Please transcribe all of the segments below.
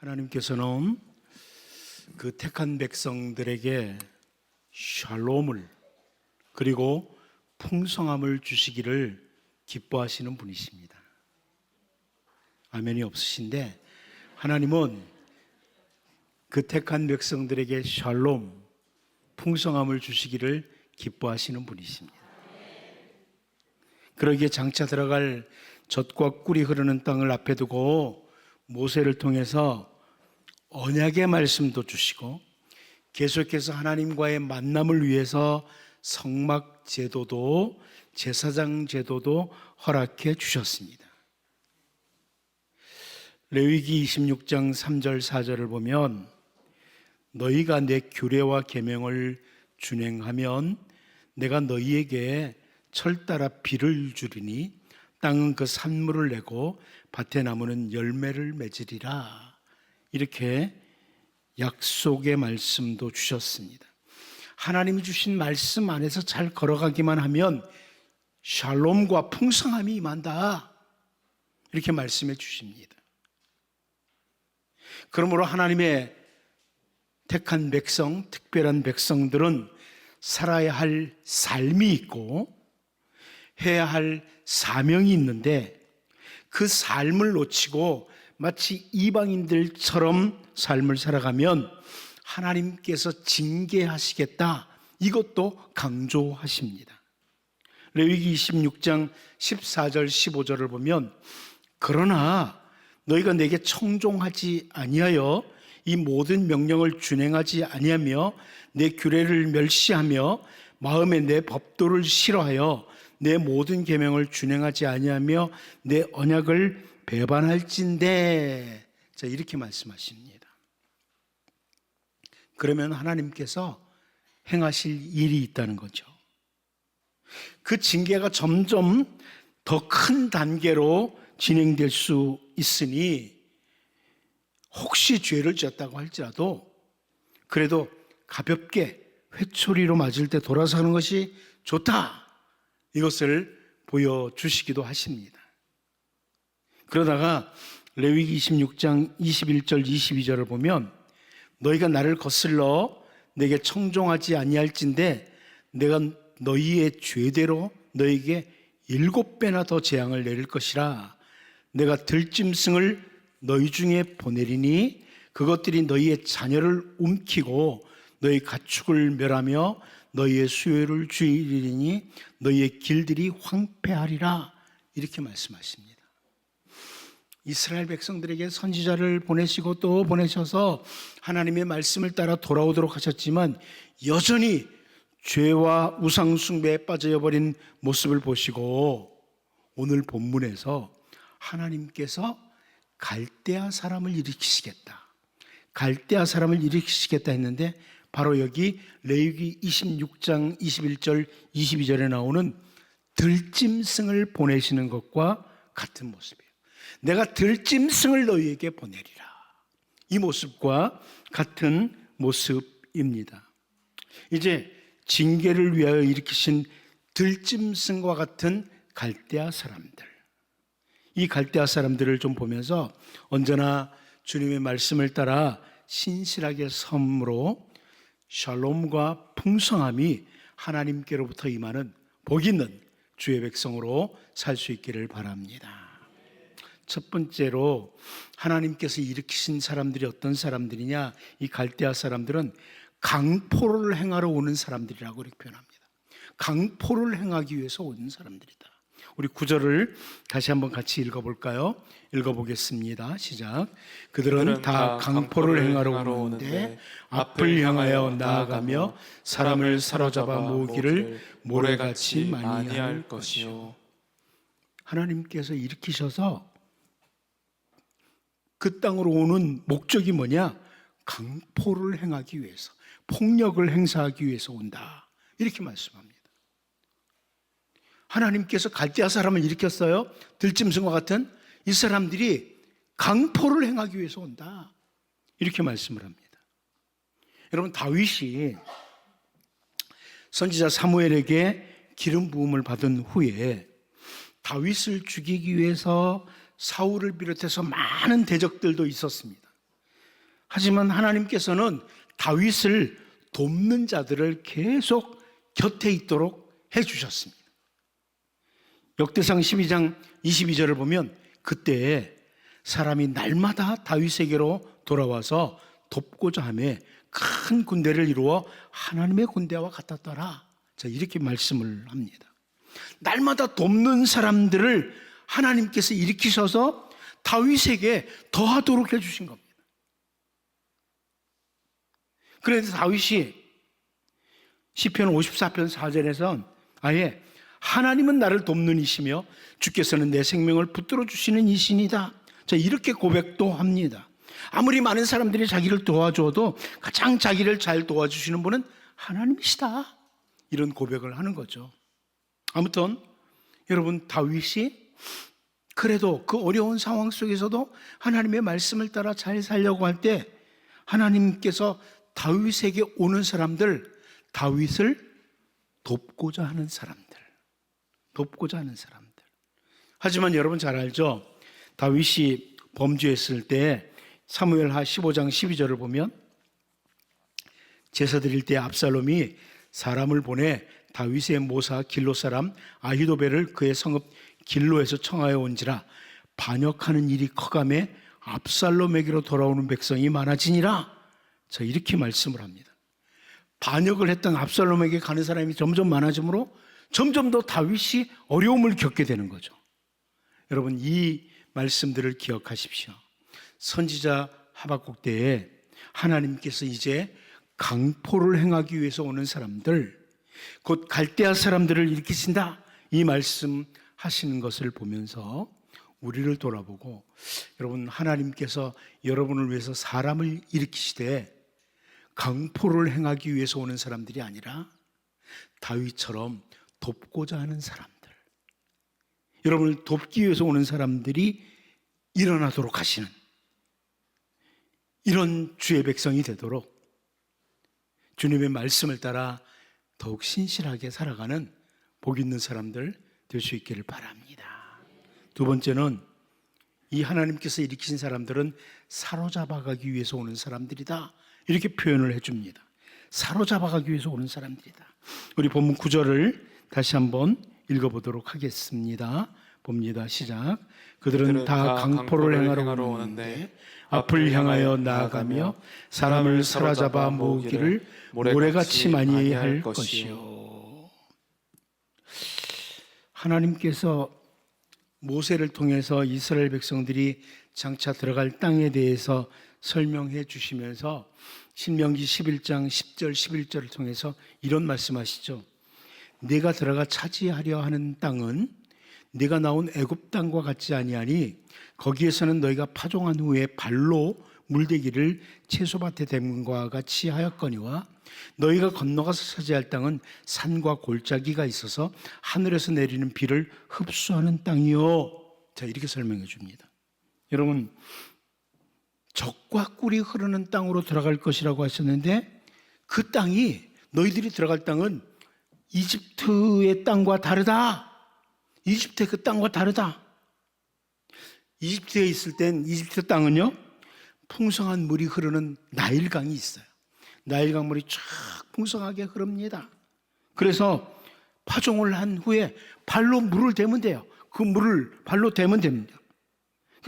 하나님께서는 그 택한 백성들에게 샬롬을 그리고 풍성함을 주시기를 기뻐하시는 분이십니다. 아멘이 없으신데 하나님은 그 택한 백성들에게 샬롬, 풍성함을 주시기를 기뻐하시는 분이십니다. 그러기에 장차 들어갈 젖과 꿀이 흐르는 땅을 앞에 두고 모세를 통해서 언약의 말씀도 주시고 계속해서 하나님과의 만남을 위해서 성막 제도도 제사장 제도도 허락해 주셨습니다. 레위기 26장 3절 4절을 보면 너희가 내 규례와 계명을 준행하면 내가 너희에게 철 따라 비를 주리니 땅은 그 산물을 내고 밭의 나무는 열매를 맺으리라. 이렇게 약속의 말씀도 주셨습니다. 하나님이 주신 말씀 안에서 잘 걸어가기만 하면 샬롬과 풍성함이 임한다. 이렇게 말씀해 주십니다. 그러므로 하나님의 택한 백성, 특별한 백성들은 살아야 할 삶이 있고 해야 할 사명이 있는데 그 삶을 놓치고 마치 이방인들처럼 삶을 살아가면 하나님께서 징계하시겠다. 이것도 강조하십니다. 레위기 26장 14절 15절을 보면 그러나 너희가 내게 청종하지 아니하여 이 모든 명령을 준행하지 아니하며 내 규례를 멸시하며 마음에 내 법도를 싫어하여 내 모든 계명을 준행하지 아니하며 내 언약을 배반할진대. 자, 이렇게 말씀하십니다. 그러면 하나님께서 행하실 일이 있다는 거죠. 그 징계가 점점 더 큰 단계로 진행될 수 있으니 혹시 죄를 지었다고 할지라도 그래도 가볍게 회초리로 맞을 때 돌아서 하는 것이 좋다. 이것을 보여주시기도 하십니다. 그러다가 레위기 26장 21절 22절을 보면 너희가 나를 거슬러 내게 청종하지 아니할진대 내가 너희의 죄대로 너희에게 7배나 더 재앙을 내릴 것이라. 내가 들짐승을 너희 중에 보내리니 그것들이 너희의 자녀를 움키고 너희 가축을 멸하며 너희의 수요를 죽이리니 너희의 길들이 황폐하리라. 이렇게 말씀하십니다. 이스라엘 백성들에게 선지자를 보내시고 또 보내셔서 하나님의 말씀을 따라 돌아오도록 하셨지만 여전히 죄와 우상 숭배에 빠져버린 모습을 보시고 오늘 본문에서 하나님께서 갈대아 사람을 일으키시겠다. 갈대아 사람을 일으키시겠다 했는데 바로 여기 레위기 26장 21절 22절에 나오는 들짐승을 보내시는 것과 같은 모습이에요. 내가 들짐승을 너희에게 보내리라. 이 모습과 같은 모습입니다. 이제 징계를 위하여 일으키신 들짐승과 같은 갈대아 사람들, 이 갈대아 사람들을 좀 보면서 언제나 주님의 말씀을 따라 신실하게 섬으로 샬롬과 풍성함이 하나님께로부터 임하는 복 있는 주의 백성으로 살 수 있기를 바랍니다. 첫 번째로 하나님께서 일으키신 사람들이 어떤 사람들이냐? 이 갈대아 사람들은 강포를 행하러 오는 사람들이라고 이렇게 표현합니다. 강포를 행하기 위해서 오는 사람들이다. 우리 9절을 다시 한번 같이 읽어볼까요? 읽어보겠습니다. 시작. 그들은 다 강포를 행하러 오는데 앞을 향하여 나아가며 사람을 사로잡아 모으기를 모래같이 많이 할 것이요. 하나님께서 일으키셔서 그 땅으로 오는 목적이 뭐냐? 강포를 행하기 위해서, 폭력을 행사하기 위해서 온다. 이렇게 말씀합니다. 하나님께서 갈대아 사람을 일으켰어요. 들짐승과 같은 이 사람들이 강포를 행하기 위해서 온다. 이렇게 말씀을 합니다. 여러분, 다윗이 선지자 사무엘에게 기름 부음을 받은 후에 다윗을 죽이기 위해서 사울을 비롯해서 많은 대적들도 있었습니다. 하지만 하나님께서는 다윗을 돕는 자들을 계속 곁에 있도록 해주셨습니다. 역대상 12장 22절을 보면 그때 사람이 날마다 다윗에게로 돌아와서 돕고자 하며 큰 군대를 이루어 하나님의 군대와 같았더라. 자, 이렇게 말씀을 합니다. 날마다 돕는 사람들을 하나님께서 일으키셔서 다윗에게 더하도록 해주신 겁니다. 그래서 다윗이 시편 54편 4절에선 아예 하나님은 나를 돕는 이시며 주께서는 내 생명을 붙들어 주시는 이신이다. 자, 이렇게 고백도 합니다. 아무리 많은 사람들이 자기를 도와줘도 가장 자기를 잘 도와주시는 분은 하나님이시다. 이런 고백을 하는 거죠. 아무튼 여러분, 다윗이 그래도 그 어려운 상황 속에서도 하나님의 말씀을 따라 잘 살려고 할 때 하나님께서 다윗에게 오는 사람들, 다윗을 돕고자 하는 사람들. 하지만 여러분 잘 알죠? 다윗이 범죄했을 때 사무엘하 15장 12절을 보면 제사 드릴 때 압살롬이 사람을 보내 다윗의 모사 길로 사람 아히도벨을 그의 성읍 길로에서 청하여 온지라 반역하는 일이 커가매 압살롬에게로 돌아오는 백성이 많아지니라. 자, 이렇게 말씀을 합니다. 반역을 했던 압살롬에게 가는 사람이 점점 많아지므로 점점 더 다윗이 어려움을 겪게 되는 거죠. 여러분, 이 말씀들을 기억하십시오. 선지자 하박국 때에 하나님께서 이제 강포를 행하기 위해서 오는 사람들, 곧 갈대아 사람들을 일으키신다, 이 말씀 하시는 것을 보면서 우리를 돌아보고, 여러분, 하나님께서 여러분을 위해서 사람을 일으키시되 강포를 행하기 위해서 오는 사람들이 아니라 다윗처럼 돕고자 하는 사람들, 여러분을 돕기 위해서 오는 사람들이 일어나도록 하시는 이런 주의 백성이 되도록 주님의 말씀을 따라 더욱 신실하게 살아가는 복 있는 사람들 될 수 있기를 바랍니다. 두 번째는 이 하나님께서 일으키신 사람들은 사로잡아가기 위해서 오는 사람들이다, 이렇게 표현을 해줍니다. 사로잡아가기 위해서 오는 사람들이다. 우리 본문 9절을 다시 한번 읽어보도록 하겠습니다. 봅니다. 시작. 그들은 다 강포를 행하러 오는데 앞을 향하여 나아가며 사람을 사로잡아 모으기를 모래같이 많이 할 것이요. 하나님께서 모세를 통해서 이스라엘 백성들이 장차 들어갈 땅에 대해서 설명해 주시면서 신명기 11장 10절 11절을 통해서 이런 말씀하시죠. 내가 들어가 차지하려 하는 땅은 네가 나온 애굽 땅과 같지 아니하니 거기에서는 너희가 파종한 후에 발로 물대기를 채소밭에 댐과 같이 하였거니와 너희가 건너가서 차지할 땅은 산과 골짜기가 있어서 하늘에서 내리는 비를 흡수하는 땅이요. 자, 이렇게 설명해 줍니다. 여러분, 젖과 꿀이 흐르는 땅으로 들어갈 것이라고 하셨는데 그 땅이, 너희들이 들어갈 땅은 이집트의 땅과 다르다. 이집트의 그 땅과 다르다. 이집트에 있을 땐 이집트 땅은요, 풍성한 물이 흐르는 나일강이 있어요. 나일강 물이 쫙 풍성하게 흐릅니다. 그래서 파종을 한 후에 발로 물을 대면 돼요. 그 물을 발로 대면 됩니다.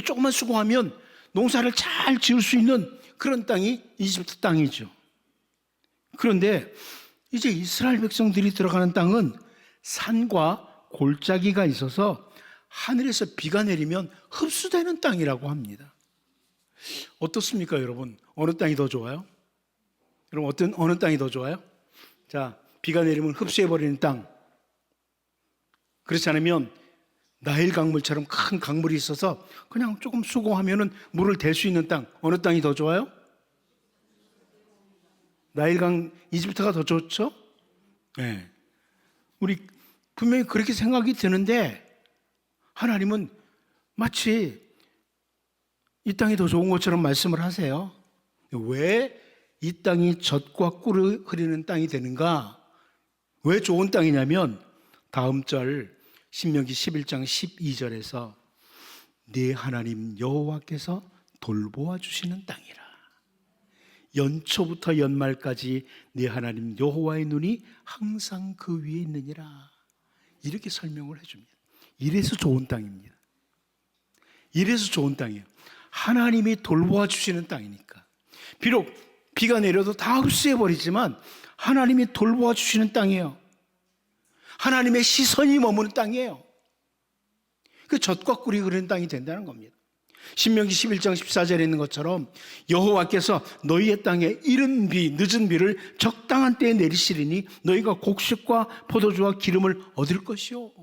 조금만 수고하면 농사를 잘 지을 수 있는 그런 땅이 이집트 땅이죠. 그런데 이제 이스라엘 백성들이 들어가는 땅은 산과 골짜기가 있어서 하늘에서 비가 내리면 흡수되는 땅이라고 합니다. 어떻습니까, 여러분? 어느 땅이 더 좋아요? 여러분, 어느 땅이 더 좋아요? 자, 비가 내리면 흡수해버리는 땅. 그렇지 않으면 나일 강물처럼 큰 강물이 있어서 그냥 조금 수고하면은 물을 댈 수 있는 땅. 어느 땅이 더 좋아요? 나일강, 이집트가 더 좋죠? 네. 우리 분명히 그렇게 생각이 드는데 하나님은 마치 이 땅이 더 좋은 것처럼 말씀을 하세요. 왜 이 땅이 젖과 꿀을 흐리는 땅이 되는가? 왜 좋은 땅이냐면 다음 절 신명기 11장 12절에서 네 하나님 여호와께서 돌보아 주시는 땅이라. 연초부터 연말까지 네 하나님 여호와의 눈이 항상 그 위에 있느니라. 이렇게 설명을 해줍니다. 이래서 좋은 땅입니다. 이래서 좋은 땅이에요. 하나님이 돌보아 주시는 땅이니까. 비록 비가 내려도 다 흡수해버리지만 하나님이 돌보아 주시는 땅이에요. 하나님의 시선이 머무는 땅이에요. 그 젖과 꿀이 흐르는 땅이 된다는 겁니다. 신명기 11장 14절에 있는 것처럼 여호와께서 너희의 땅에 이른 비, 늦은 비를 적당한 때에 내리시리니 너희가 곡식과 포도주와 기름을 얻을 것이요.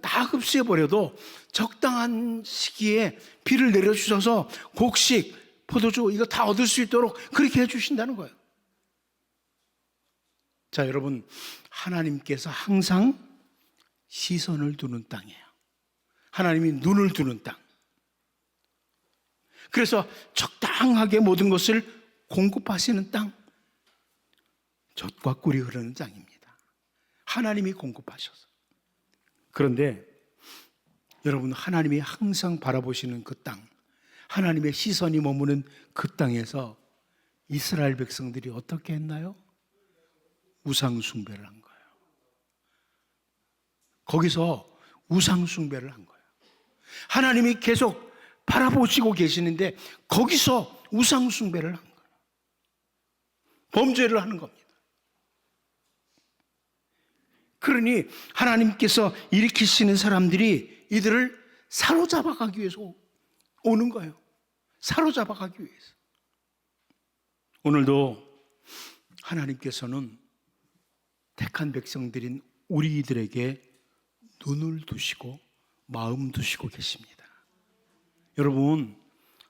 다 흡수해버려도 적당한 시기에 비를 내려주셔서 곡식, 포도주 이거 다 얻을 수 있도록 그렇게 해주신다는 거예요. 자, 여러분, 하나님께서 항상 시선을 두는 땅이에요. 하나님이 눈을 두는 땅. 그래서 적당하게 모든 것을 공급하시는 땅, 젖과 꿀이 흐르는 땅입니다. 하나님이 공급하셔서. 그런데 여러분, 하나님이 항상 바라보시는 그 땅, 하나님의 시선이 머무는 그 땅에서 이스라엘 백성들이 어떻게 했나요? 우상 숭배를 한 거예요. 거기서 우상 숭배를 한 거예요. 하나님이 계속 바라보시고 계시는데 거기서 우상 숭배를 한 거예요. 범죄를 하는 겁니다. 그러니 하나님께서 일으키시는 사람들이 이들을 사로잡아 가기 위해서 오는 거예요. 사로잡아 가기 위해서. 오늘도 하나님께서는 택한 백성들인 우리들에게 눈을 두시고 마음 두시고 계십니다. 여러분,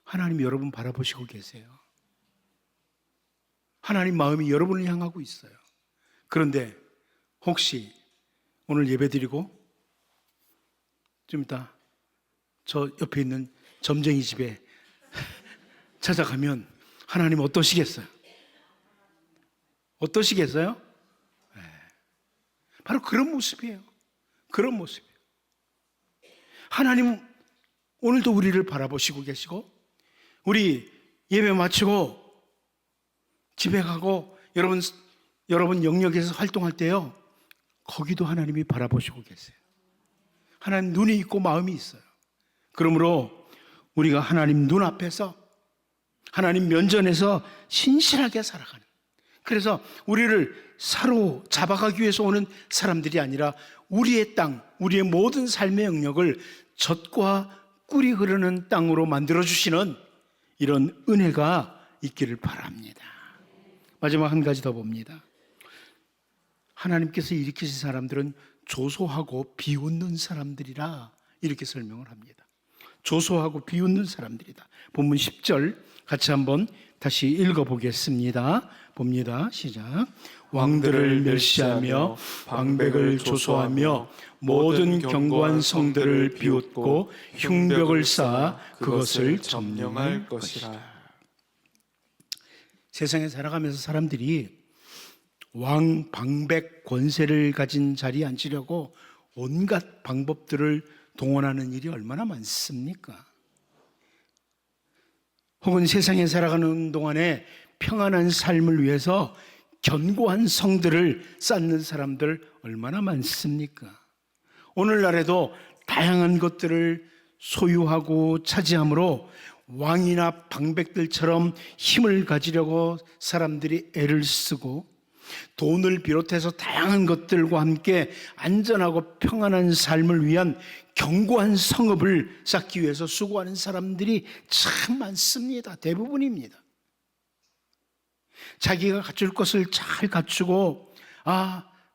하나님이 여러분 바라보시고 계세요. 하나님 마음이 여러분을 향하고 있어요. 그런데 혹시 오늘 예배드리고 좀 이따 저 옆에 있는 점쟁이 집에 찾아가면 하나님 어떠시겠어요? 어떠시겠어요? 네. 바로 그런 모습이에요. 그런 모습이에요. 하나님은 오늘도 우리를 바라보시고 계시고, 우리 예배 마치고 집에 가고 여러분 영역에서 활동할 때요, 거기도 하나님이 바라보시고 계세요. 하나님 눈이 있고 마음이 있어요. 그러므로 우리가 하나님 눈앞에서, 하나님 면전에서 신실하게 살아가는, 그래서 우리를 사로잡아가기 위해서 오는 사람들이 아니라 우리의 땅, 우리의 모든 삶의 영역을 젖과 꿀이 흐르는 땅으로 만들어주시는 이런 은혜가 있기를 바랍니다. 마지막 한 가지 더 봅니다. 하나님께서 일으키신 사람들은 조소하고 비웃는 사람들이라 이렇게 설명을 합니다. 조소하고 비웃는 사람들이다. 본문 10절 같이 한번 다시 읽어보겠습니다. 봅니다. 시작. 왕들을 멸시하며 방백을 조소하며 모든 견고한 성들을 비웃고 흉벽을 쌓아 그것을 점령할 것이라. 세상에 살아가면서 사람들이 왕 방백 권세를 가진 자리에 앉으려고 온갖 방법들을 동원하는 일이 얼마나 많습니까? 혹은 세상에 살아가는 동안에 평안한 삶을 위해서 견고한 성들을 쌓는 사람들 얼마나 많습니까? 오늘날에도 다양한 것들을 소유하고 차지함으로 왕이나 방백들처럼 힘을 가지려고 사람들이 애를 쓰고, 돈을 비롯해서 다양한 것들과 함께 안전하고 평안한 삶을 위한 견고한 성읍을 쌓기 위해서 수고하는 사람들이 참 많습니다. 대부분입니다. 자기가 갖출 것을 잘 갖추고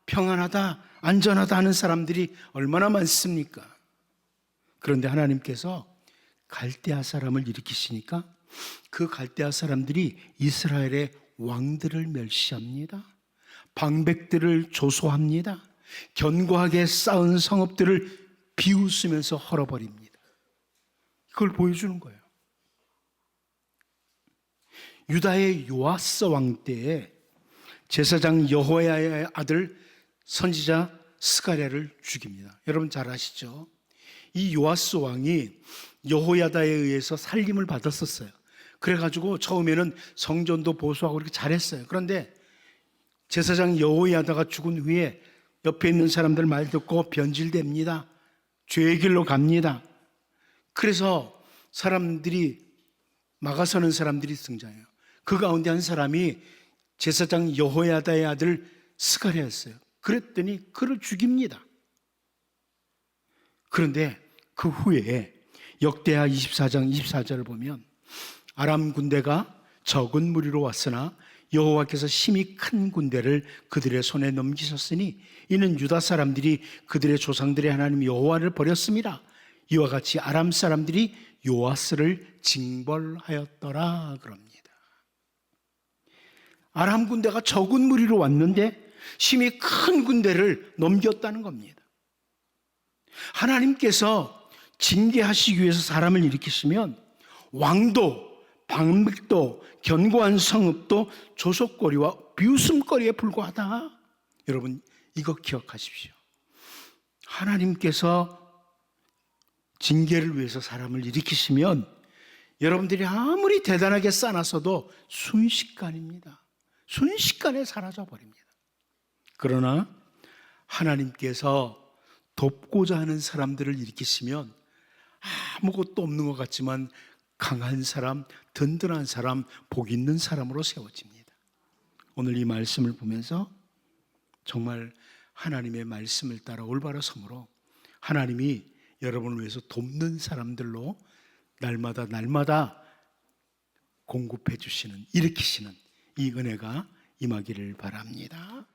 평안하다, 안전하다 하는 사람들이 얼마나 많습니까? 그런데 하나님께서 갈대아 사람을 일으키시니까 그 갈대아 사람들이 이스라엘의 왕들을 멸시합니다. 방백들을 조소합니다. 견고하게 쌓은 성읍들을 비웃으면서 헐어버립니다. 그걸 보여주는 거예요. 유다의 요아스 왕 때에 제사장 여호야의 아들 선지자 스가랴를 죽입니다. 여러분 잘 아시죠? 이 요아스 왕이 여호야다에 의해서 살림을 받았었어요. 그래가지고 처음에는 성전도 보수하고 그렇게 잘했어요. 그런데 제사장 여호야다가 죽은 후에 옆에 있는 사람들 말 듣고 변질됩니다. 죄의 길로 갑니다. 그래서 사람들이 막아서는 사람들이 등장해요. 그 가운데 한 사람이 제사장 여호야다의 아들 스가랴였어요. 그랬더니 그를 죽입니다. 그런데 그 후에 역대하 24장 24절을 보면 아람 군대가 적은 무리로 왔으나 여호와께서 심히 큰 군대를 그들의 손에 넘기셨으니 이는 유다 사람들이 그들의 조상들의 하나님 여호와를 버렸습니다. 이와 같이 아람 사람들이 요아스를 징벌하였더라 그럽니다. 아람 군대가 적은 무리로 왔는데 심히 큰 군대를 넘겼다는 겁니다. 하나님께서 징계하시기 위해서 사람을 일으키시면 왕도, 방백도, 견고한 성읍도 조속거리와 비웃음거리에 불과하다. 여러분 이거 기억하십시오. 하나님께서 징계를 위해서 사람을 일으키시면 여러분들이 아무리 대단하게 쌓아놨어도 순식간입니다. 순식간에 사라져버립니다. 그러나 하나님께서 돕고자 하는 사람들을 일으키시면 아무것도 없는 것 같지만 강한 사람, 든든한 사람, 복 있는 사람으로 세워집니다. 오늘 이 말씀을 보면서 정말 하나님의 말씀을 따라 올바로 섬으로 하나님이 여러분을 위해서 돕는 사람들로 날마다 공급해 주시는, 일으키시는 이 은혜가 임하기를 바랍니다.